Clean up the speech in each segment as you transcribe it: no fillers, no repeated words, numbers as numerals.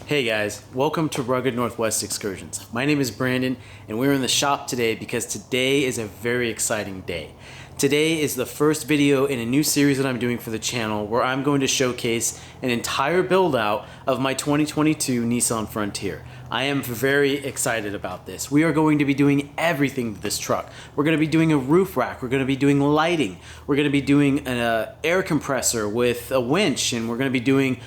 Hey guys, welcome to Rugged Northwest Excursions. My name is Brandon and we're in the shop today because today is a very exciting day. Today is the first video in a new series that I'm doing for the channel where I'm going to showcase an entire build out of my 2022 Nissan Frontier. I am very excited about this. We are going to be doing everything to this truck. We're going to be doing a roof rack, we're going to be doing lighting, we're going to be doing an air compressor with a winch, and we're going to be doing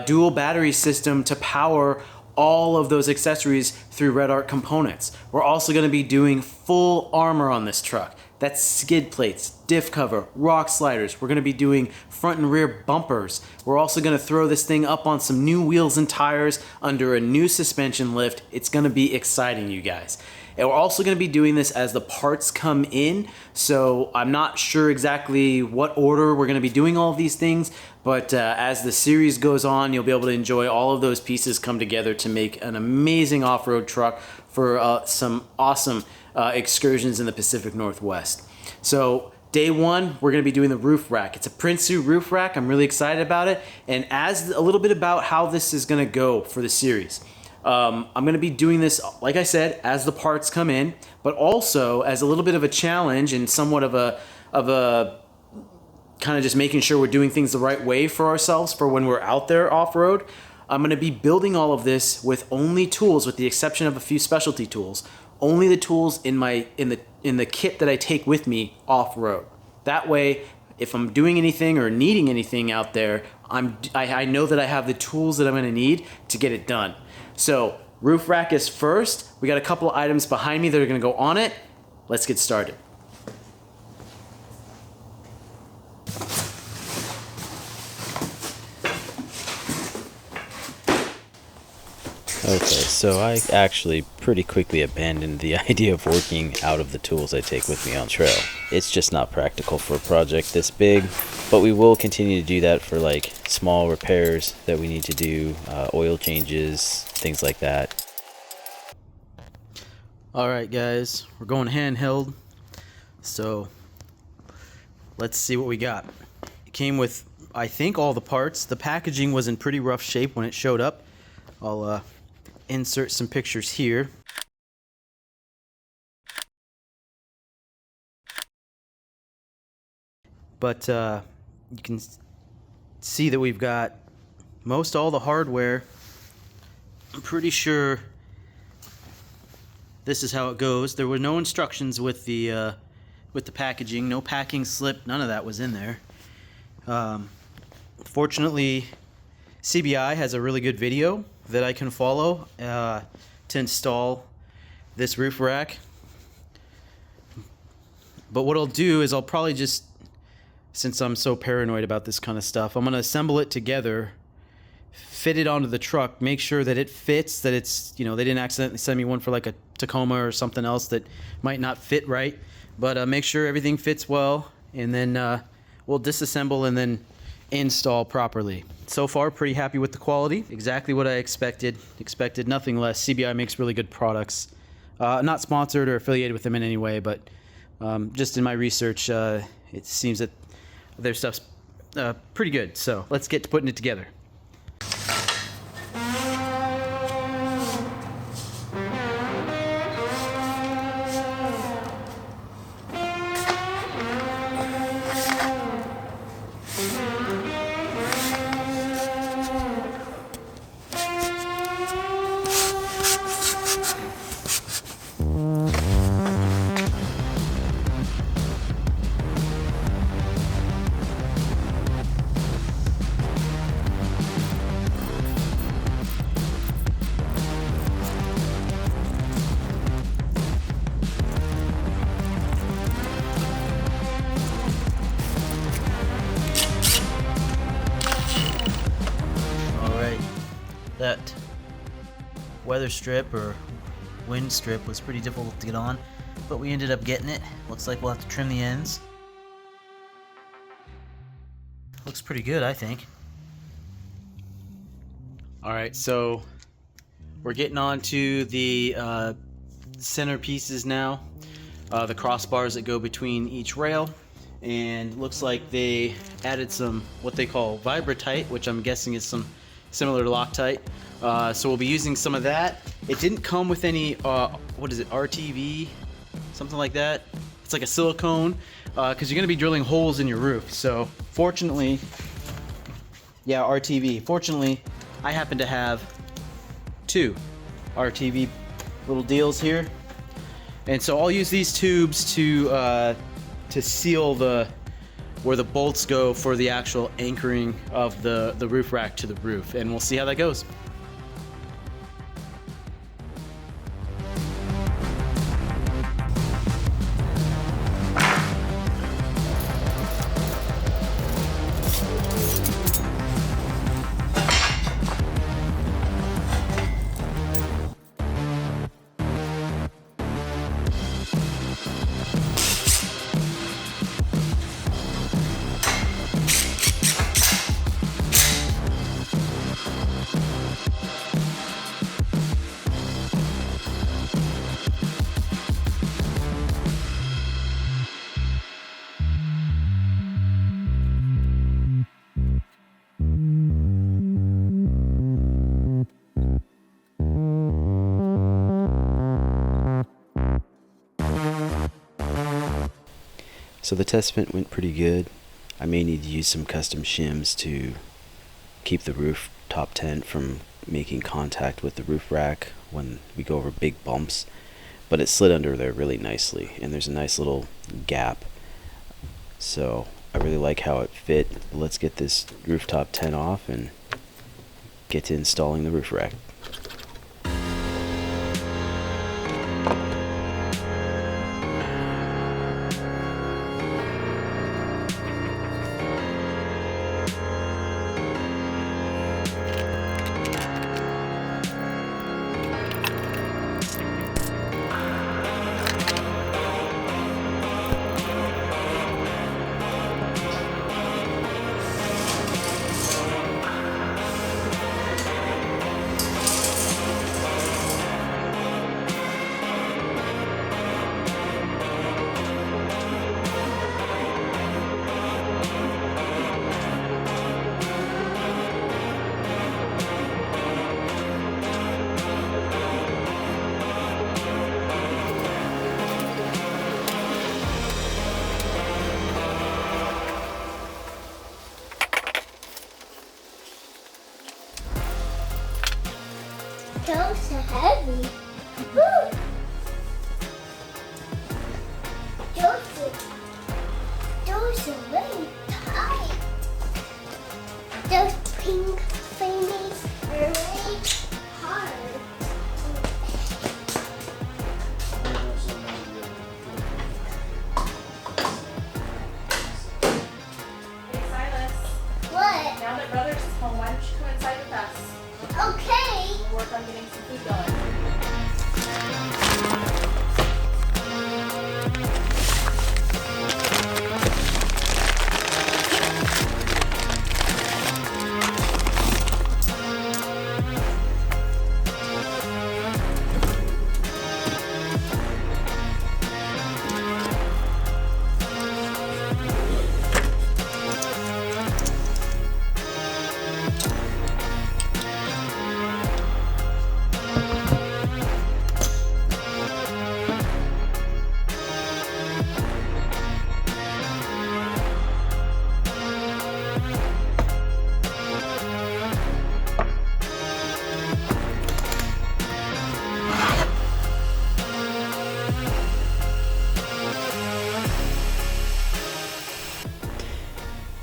dual battery system to power all of those accessories through Red Arc components. We're also going to be doing full armor on this truck. That's skid plates, diff cover, rock sliders. We're going to be doing front and rear bumpers. We're also going to throw this thing up on some new wheels and tires under a new suspension lift. It's going to be exciting, you guys. And we're also going to be doing this as the parts come in, so I'm not sure exactly what order we're going to be doing all of these things, but as the series goes on, you'll be able to enjoy all of those pieces come together to make an amazing off-road truck for some awesome excursions in the Pacific Northwest. So day one, we're going to be doing the roof rack. It's a Prinsu roof rack. I'm really excited about it, and as a little bit about how this is going to go for the series. I'm going to be doing this, like I said, as the parts come in, but also as a little bit of a challenge and somewhat of a kind of just making sure we're doing things the right way for ourselves for when we're out there off-road. I'm going to be building all of this with only tools, with the exception of a few specialty tools. Only the tools in the kit that I take with me off-road. That way, if I'm doing anything or needing anything out there, I know that I have the tools that I'm going to need to get it done. So roof rack is first. We got a couple of items behind me that are going to go on it. Let's get started. Okay, so I actually pretty quickly abandoned the idea of working out of the tools I take with me on trail. It's just not practical for a project this big, but we will continue to do that for like small repairs that we need to do, oil changes, things like that. Alright guys, we're going handheld, so let's see what we got. It came with, I think, all the parts. The packaging was in pretty rough shape when it showed up. I'll insert some pictures here. But you can see that we've got most all the hardware. I'm pretty sure this is how it goes. There were no instructions with the packaging, no packing slip, none of that was in there. Fortunately, CBI has a really good video that I can follow to install this roof rack. But what I'll do is I'll probably just, since I'm so paranoid about this kind of stuff, I'm going to assemble it together, fit it onto the truck, make sure that it fits, that it's, you know, they didn't accidentally send me one for like a Tacoma or something else that might not fit right, but make sure everything fits well, and then we'll disassemble and then install properly. So far, pretty happy with the quality. Exactly what I expected. Expected nothing less. CBI makes really good products. Not sponsored or affiliated with them in any way, but just in my research, it seems that their stuff's pretty good. So let's get to putting it together. That weather strip or wind strip was pretty difficult to get on, but we ended up getting it. Looks like we'll have to trim the ends. Looks pretty good, I think. Alright, so we're getting on to the center pieces now, the crossbars that go between each rail. and looks like they added some what they call Vibratite, which I'm guessing is some similar to Loctite. So we'll be using some of that. It didn't come with any, what is it, RTV? Something like that. It's like a silicone, because you're gonna be drilling holes in your roof. So fortunately, yeah, RTV. Fortunately, I happen to have 2 RTV little deals here. And so I'll use these tubes to seal where the bolts go for the actual anchoring of the roof rack to the roof, and we'll see how that goes. So the test fit went pretty good. I may need to use some custom shims to keep the rooftop tent from making contact with the roof rack when we go over big bumps, but it slid under there really nicely, and there's a nice little gap. So I really like how it fit. Let's get this rooftop tent off and get to installing the roof rack. Those are heavy. Woo! Those are really tight. Those pink thingies are really hard. Hey Silas, What? now that Brothers is home, why don't you come inside with us? Okay. We'll work on getting some food going.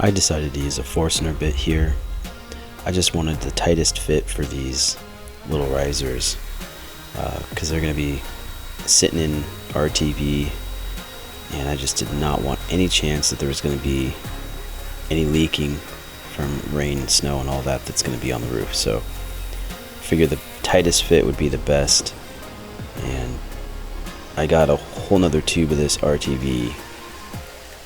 I decided to use a Forstner bit here. I just wanted the tightest fit for these little risers because they're going to be sitting in RTV, and I just did not want any chance that there was going to be any leaking from rain, snow, and all that that's going to be on the roof. So I figured the tightest fit would be the best, and I got a whole nother tube of this RTV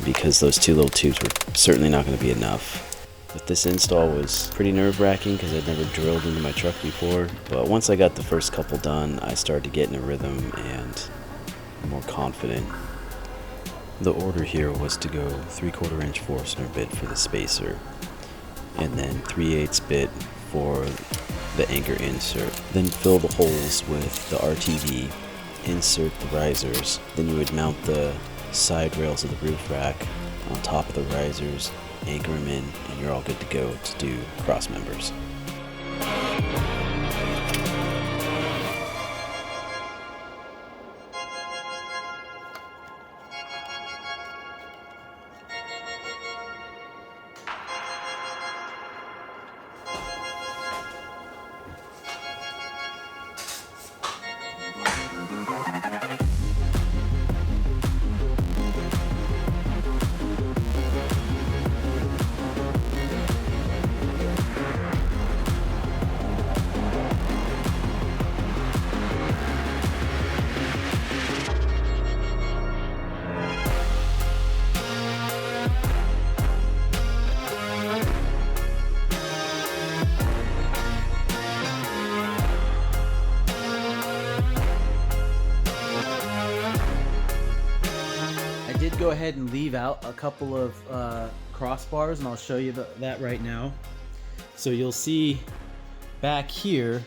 because those 2 little tubes were certainly not going to be enough. But this install was pretty nerve-wracking because I'd never drilled into my truck before. But once I got the first couple done, I started to get in a rhythm and more confident. The order here was to go 3/4 inch Forstner bit for the spacer, and then 3/8 bit for the anchor insert. Then fill the holes with the RTV, insert the risers, then you would mount the side rails of the roof rack on top of the risers, anchor them in, and you're all good to go to do cross members. I did go ahead and leave out a couple of crossbars, and I'll show you that right now. So you'll see back here,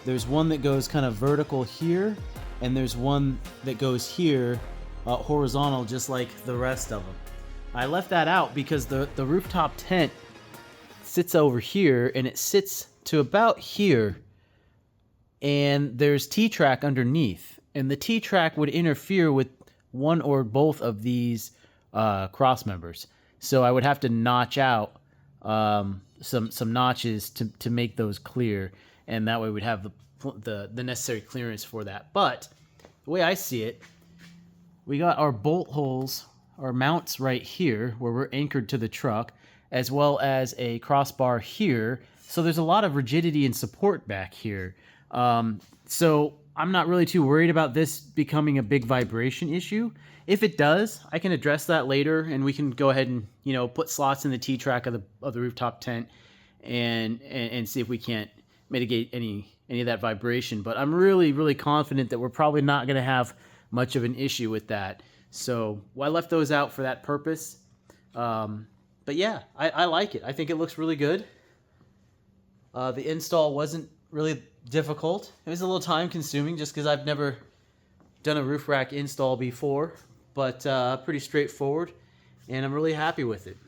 there's one that goes kind of vertical here, and there's one that goes here horizontal, just like the rest of them. I left that out because the rooftop tent sits over here, and it sits to about here, and there's T-track underneath, and the T-track would interfere with one or both of these cross members. So I would have to notch out some notches to make those clear, and that way we'd have the necessary clearance for that. But the way I see it, we got our bolt holes, our mounts right here where we're anchored to the truck, as well as a crossbar here. So there's a lot of rigidity and support back here. So I'm not really too worried about this becoming a big vibration issue. If it does, I can address that later, and we can go ahead and, you know, put slots in the T-track of the rooftop tent and see if we can't mitigate any of that vibration. But I'm really confident that we're probably not going to have much of an issue with that. So I left those out for that purpose. But yeah, I like it. I think it looks really good. The install wasn't really difficult. It was a little time consuming just because I've never done a roof rack install before, but pretty straightforward, and I'm really happy with it.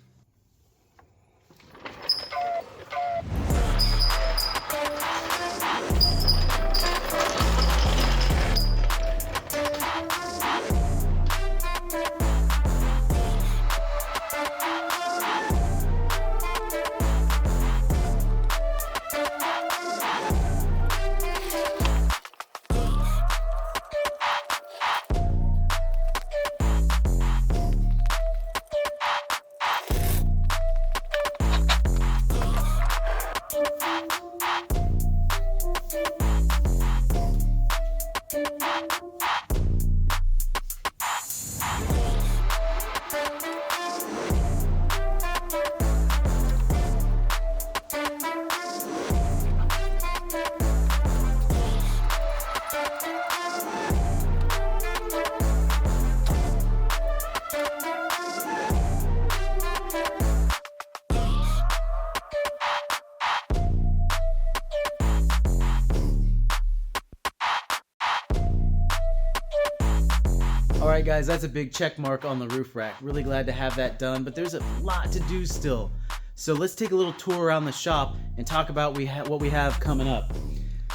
Alright guys, that's a big check mark on the roof rack. Really glad to have that done, but there's a lot to do still. So let's take a little tour around the shop and talk about what we have coming up.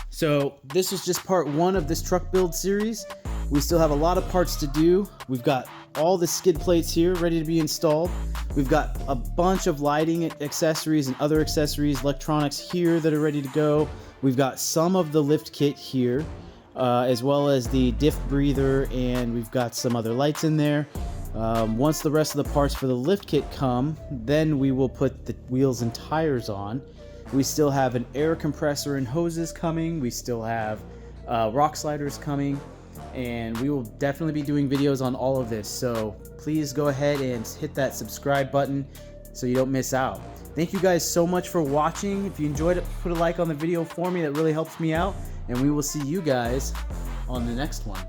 So this is just part one of this truck build series. We still have a lot of parts to do. We've got all the skid plates here ready to be installed. We've got a bunch of lighting accessories and other accessories, electronics here that are ready to go. We've got some of the lift kit here, as well as the diff breather, and we've got some other lights in there. Once the rest of the parts for the lift kit come, then we will put the wheels and tires on. We still have an air compressor and hoses coming. We still have rock sliders coming, and we will definitely be doing videos on all of this. So please go ahead and hit that subscribe button so you don't miss out. Thank you guys so much for watching. If you enjoyed it, put a like on the video for me. That really helps me out. And we will see you guys on the next one.